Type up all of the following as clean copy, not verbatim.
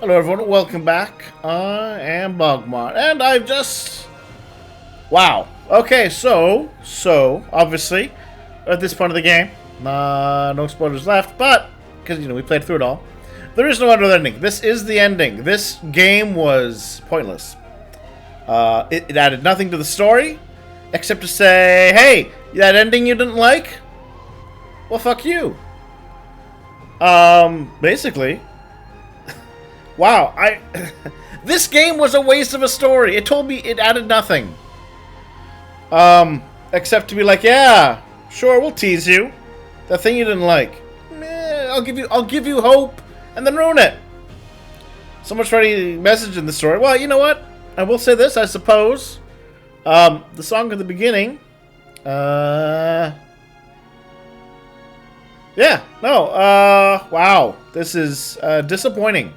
Hello everyone, welcome back. I am BogMod, and I've just... Wow. Okay, so, obviously, at this point of the game, no spoilers left, but, because, we played through it all, there is no other ending. This is the ending. This game was pointless. It added nothing to the story, except to say, hey, that ending you didn't like? Well, fuck you. Basically... Wow, this game was a waste of a story. It told me it added nothing. Except to be like, yeah, sure, we'll tease you. That thing you didn't like. I'll give you hope, and then ruin it. So much for any message in the story. Well, you know what? I will say this, I suppose. The song at the beginning. Yeah, no, wow. This is, disappointing.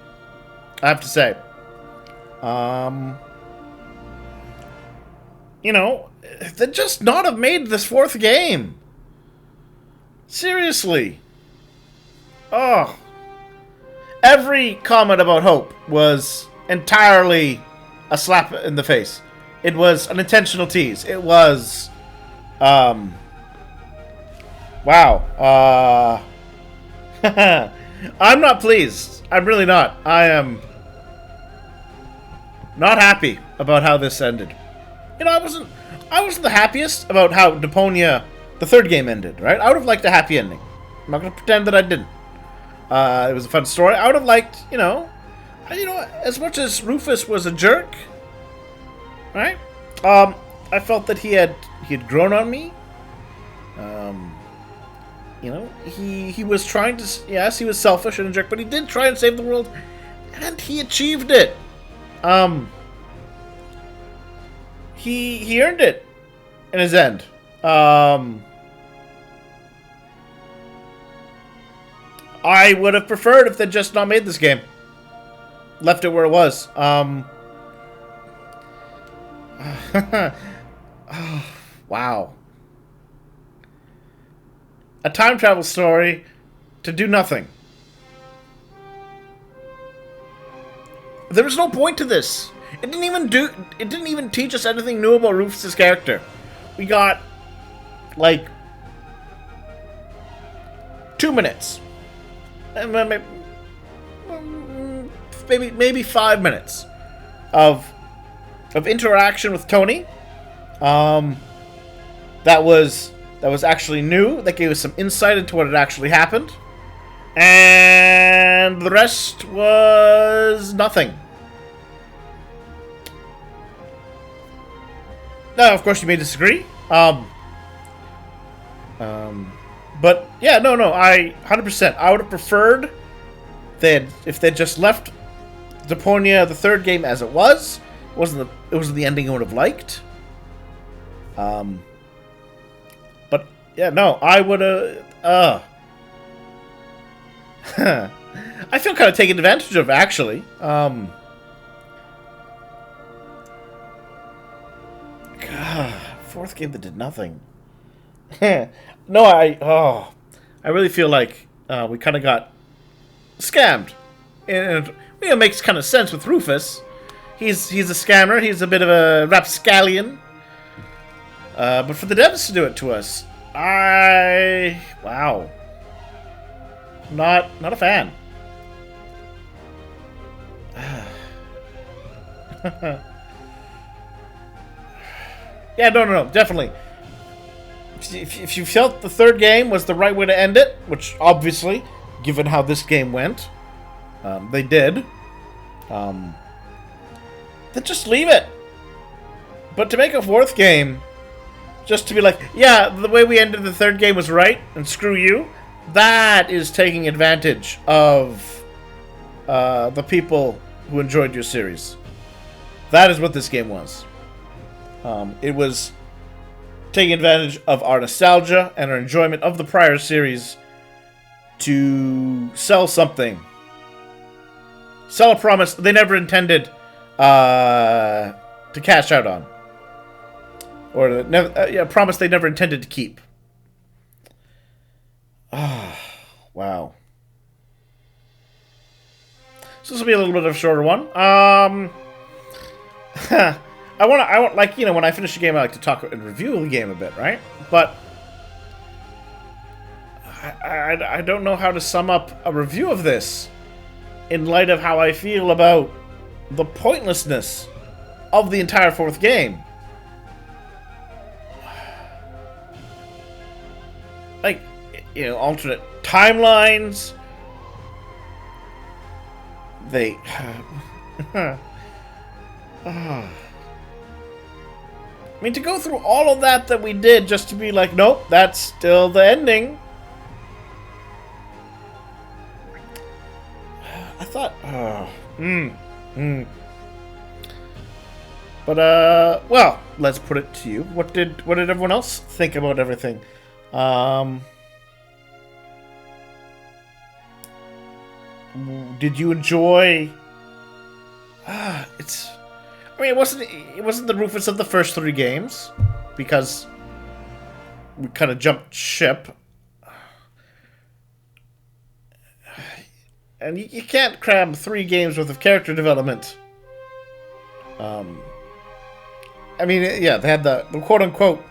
I have to say. They just not have made this fourth game. Seriously. Oh. Every comment about Hope was entirely a slap in the face. It was an intentional tease. It was, wow. I'm not pleased. I'm really not. I am not happy about how this ended. I wasn't the happiest about how Deponia, the third game, ended, right? I would have liked a happy ending. I'm not going to pretend that I didn't. It was a fun story. I would have liked, as much as Rufus was a jerk, right? I felt that he had grown on me. He was trying to, yes, he was selfish and a jerk, but he did try and save the world, and he achieved it. He earned it in his end. I would have preferred if they'd just not made this game. Left it where it was. Wow. A time travel story to do nothing. There was no point to this. It didn't even teach us anything new about Rufus' character. We got like 2 minutes. Maybe 5 minutes of interaction with Tony. That was actually new. That gave us some insight into what had actually happened. And the rest was nothing. Now, of course, you may disagree. But yeah, no, I 100%. I would have preferred if they'd just left Deponia, the third game, as it was. It wasn't the ending I would have liked. But yeah, no, I would have. I feel kind of taken advantage of, actually. God, fourth game that did nothing. No, I really feel like we kind of got scammed, and it makes kind of sense with Rufus. He's a scammer. He's a bit of a rapscallion. But for the devs to do it to us, wow, not a fan. Yeah, no, definitely. If you felt the third game was the right way to end it, which obviously, given how this game went, they did, then just leave it. But to make a fourth game, just to be like, yeah, the way we ended the third game was right, and screw you, that is taking advantage of the people who enjoyed your series. That is what this game was. It was taking advantage of our nostalgia and our enjoyment of the prior series to sell something. Sell a promise they never intended to cash out on. Or a promise they never intended to keep. Wow. So this will be a little bit of a shorter one. I want, like, you know, when I finish a game, I like to talk and review the game a bit, right? But I don't know how to sum up a review of this in light of how I feel about the pointlessness of the entire fourth game. Like, you know, alternate timelines. They... I mean, to go through all of that we did just to be like, nope, that's still the ending. I thought, But, well, let's put it to you. What did everyone else think about everything? Did you enjoy... I mean, it wasn't the Rufus of the first 3 games, because we kind of jumped ship. And you can't cram 3 games worth of character development. I mean, yeah, they had the quote-unquote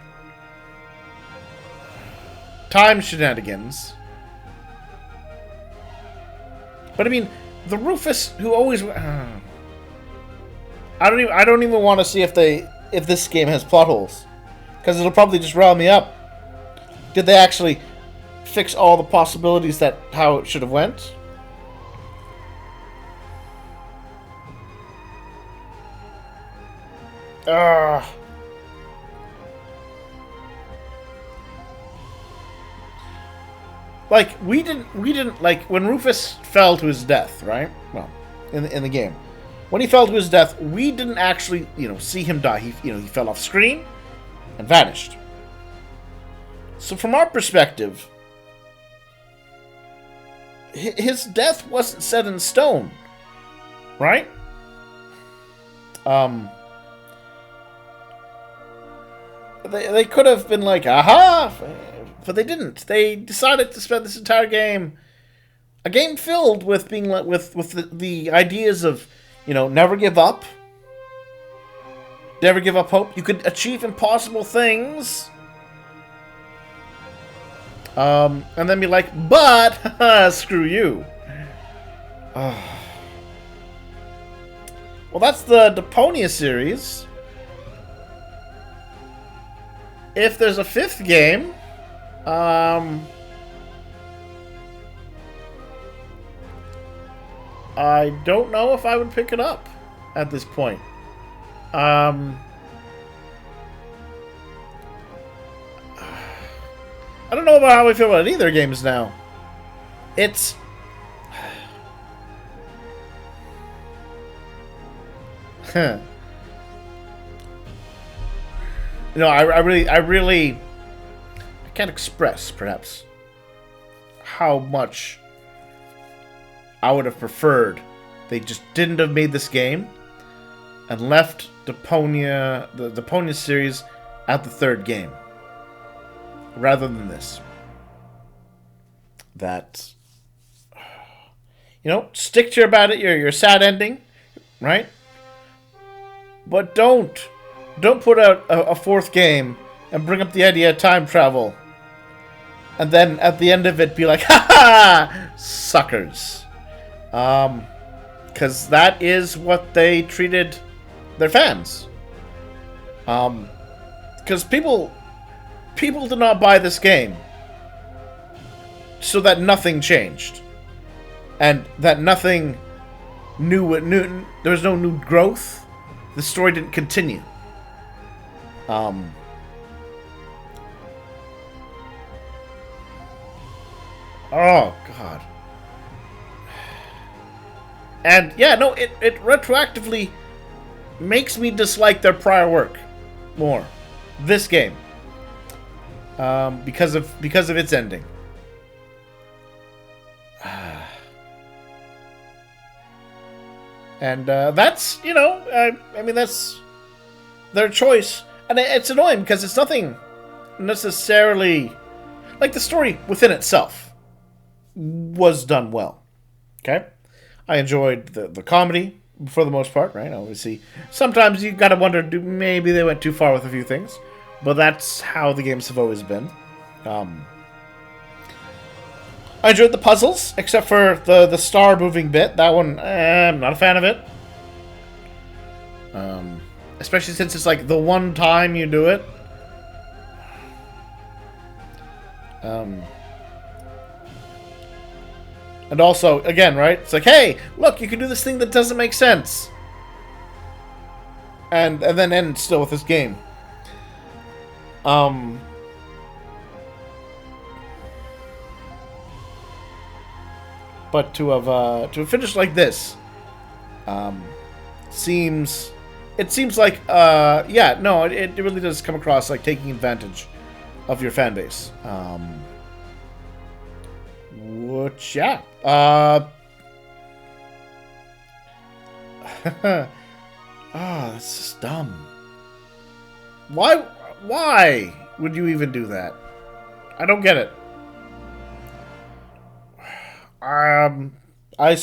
time shenanigans. But I mean, the Rufus who always... I don't even want to see if this game has plot holes, because it'll probably just rile me up. Did they actually fix all the possibilities that how it should have went? Like we didn't like when Rufus fell to his death, right? Well, in the game. When he fell to his death, we didn't actually, you know, see him die. He fell off screen and vanished. So from our perspective, his death wasn't set in stone, right? They could have been like, aha, but they didn't. They decided to spend this entire game, a game filled with being with the ideas of, you know, never give up. Never give up hope. You could achieve impossible things. And then be like, but, screw you. Well, that's the Deponia series. If there's a 5th game, I don't know if I would pick it up at this point. I don't know about how I feel about either games now. It's... You know, I really can't express, perhaps, how much I would have preferred they just didn't have made this game and left Deponia, the Deponia series, at the 3rd game, rather than this. That, you know, stick to your sad ending, right? But don't put out a 4th game and bring up the idea of time travel, and then at the end of it be like, ha ha, suckers. Because that is what they treated their fans. Because people did not buy this game so that nothing changed, and that nothing new. There was no new growth. The story didn't continue. Oh God. And yeah, no, it retroactively makes me dislike their prior work more. This game, because of its ending. And that's, you know, I mean, that's their choice, and it's annoying because it's nothing necessarily like the story within itself was done well. Okay. I enjoyed the comedy for the most part, right? Obviously, sometimes you gotta wonder, maybe they went too far with a few things, but that's how the games have always been. Um, I enjoyed the puzzles, except for the star moving bit. That one, I'm not a fan of it. Especially since it's like the one time you do it. And also, again, right? It's like, hey, look, you can do this thing that doesn't make sense. And then end still with this game. But to have finished like this, seems like yeah, no, it really does come across like taking advantage of your fan base. Which, yeah. That's just dumb. Why would you even do that? I don't get it. I'm not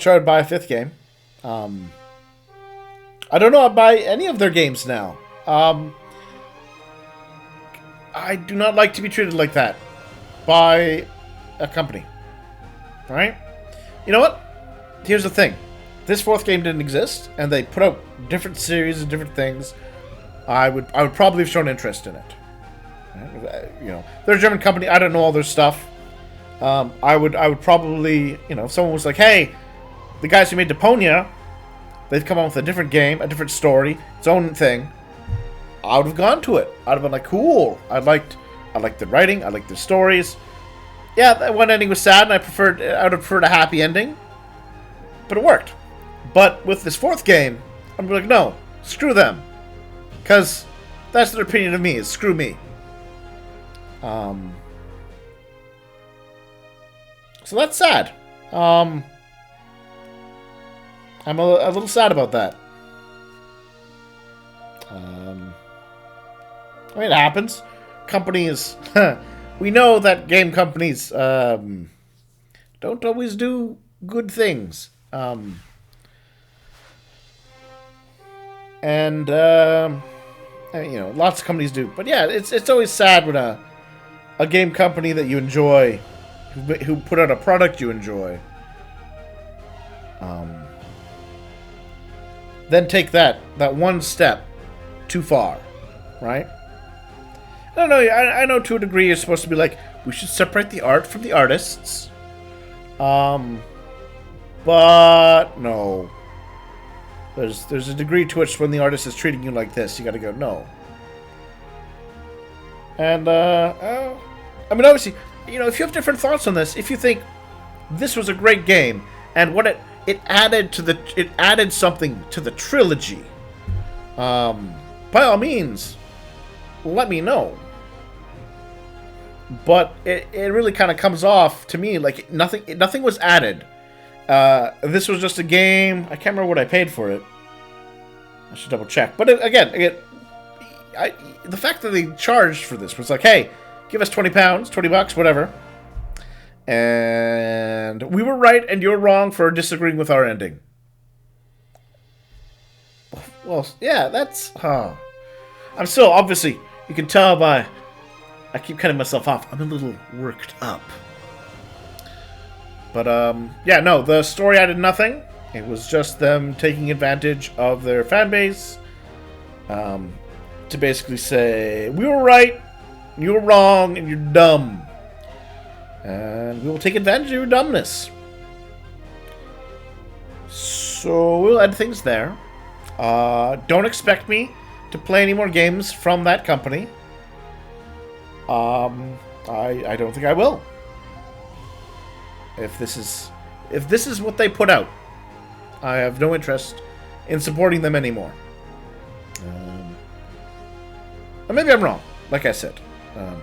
sure I'd buy a fifth game. I don't know I'd buy any of their games now. I do not like to be treated like that by a company. Right? You know what? Here's the thing. This fourth game didn't exist, and they put out different series and different things. I would probably have shown interest in it. You know, they're a German company. I don't know all their stuff. I would probably, you know, if someone was like, hey, the guys who made Deponia, they've come out with a different game, a different story, its own thing. I would have gone to it. I'd have been like, cool. I liked the writing. I liked the stories. Yeah, that one ending was sad, and I would have preferred a happy ending. But it worked. But with this fourth game, I'm like, no, screw them. Because that's their opinion of me, is screw me. So that's sad. I'm a little sad about that. I mean, it happens. Companies, we know that game companies don't always do good things. And you know, lots of companies do. But yeah, it's always sad when a game company that you enjoy, who put out a product you enjoy, then take that one step too far, right? I don't know. I know to a degree you're supposed to be like, we should separate the art from the artists. But no. There's a degree to which when the artist is treating you like this, you gotta go, no. And, I mean, obviously, you know, if you have different thoughts on this, if you think this was a great game, and what it added something to the trilogy, by all means, let me know. But it really kind of comes off to me like nothing was added. This was just a game. I can't remember what I paid for it. I should double check. But again, the fact that they charged for this was like, hey, give us $20, whatever. And we were right and you're wrong for disagreeing with our ending. Well, yeah, that's... I'm still, obviously, you can tell by... I keep cutting myself off. I'm a little worked up. But, yeah, no, the story added nothing. It was just them taking advantage of their fan base to basically say, we were right, you were wrong, and you're dumb. And we will take advantage of your dumbness. So we'll end things there. Don't expect me to play any more games from that company. I don't think I will. If this is what they put out, I have no interest in supporting them anymore. Or maybe I'm wrong. Like I said,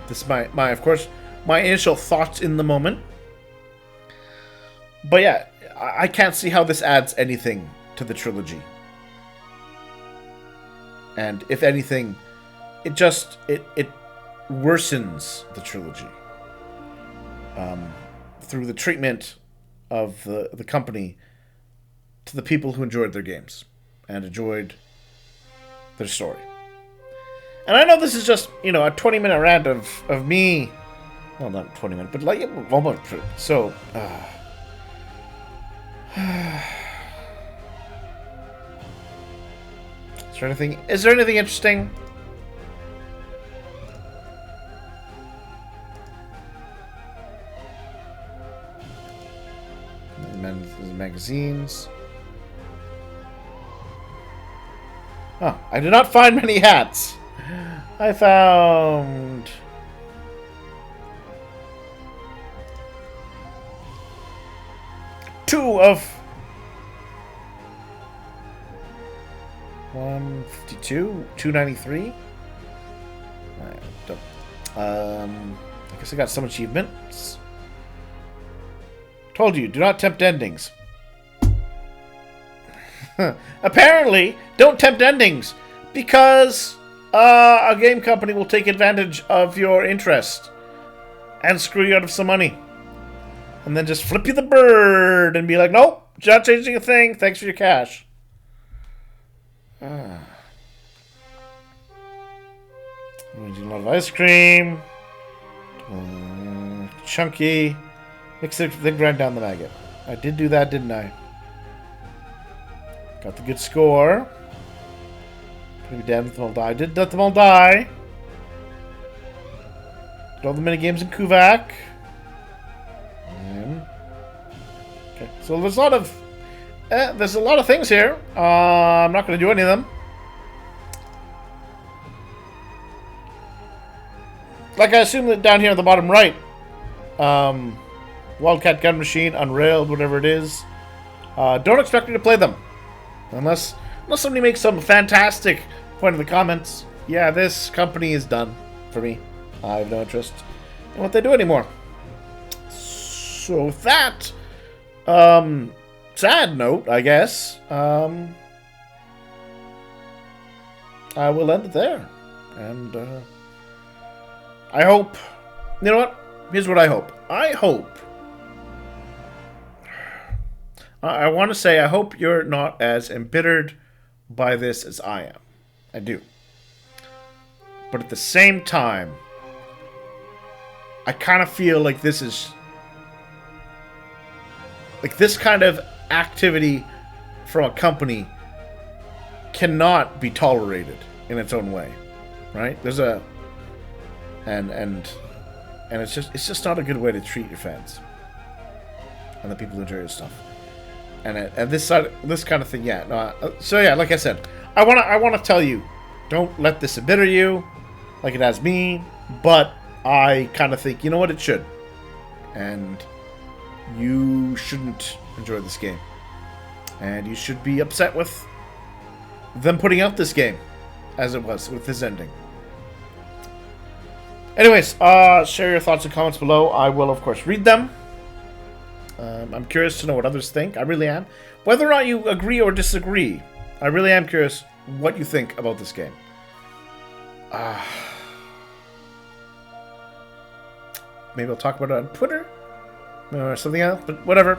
this is my of course my initial thoughts in the moment. But yeah, I can't see how this adds anything to the trilogy. And if anything, it worsens the trilogy. through the treatment of the company to the people who enjoyed their games and enjoyed their story. And I know this is just, a 20-minute rant of me. Well, not 20 minutes, but like almost. So, is there anything interesting? Magazines. Oh, I did not find many hats. I found 2 of 152, 293. I guess I got some achievements. Told you, do not tempt endings. Apparently, don't tempt endings because a game company will take advantage of your interest and screw you out of some money. And then just flip you the bird and be like, nope, not changing a thing. Thanks for your cash. A lot of ice cream. Chunky. Mix it, then grind down the maggot. I did do that, didn't I? Got the good score. Maybe damn them all die. Did let them all die. Did all the minigames in Kuvak. Okay, so there's a lot of things here. I'm not going to do any of them. Like I assume that down here at the bottom right, Wildcat Gun Machine, Unrailed, whatever it is. Don't expect me to play them. Unless somebody makes some fantastic point in the comments. Yeah, this company is done for me. I have no interest in what they do anymore. So with that, sad note, I guess, I will end it there. And I hope, you know what? Here's what I hope. I want to say I hope you're not as embittered by this as I am. I do. But at the same time, I kind of feel like this is... like this kind of activity from a company cannot be tolerated in its own way. Right? There's a... And it's just not a good way to treat your fans. And the people who enjoy your stuff. And this kind of thing, yeah. No, so yeah, like I said, I wanna tell you, don't let this embitter you, like it has me. But I kind of think, you know what, it should, and you shouldn't enjoy this game, and you should be upset with them putting out this game, as it was with this ending. Anyways, share your thoughts and comments below. I will, of course, read them. I'm curious to know what others think. I really am. Whether or not you agree or disagree, I really am curious what you think about this game. Maybe I'll talk about it on Twitter or something else, but whatever.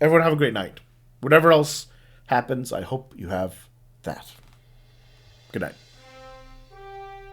Everyone have a great night. Whatever else happens, I hope you have that. Good night.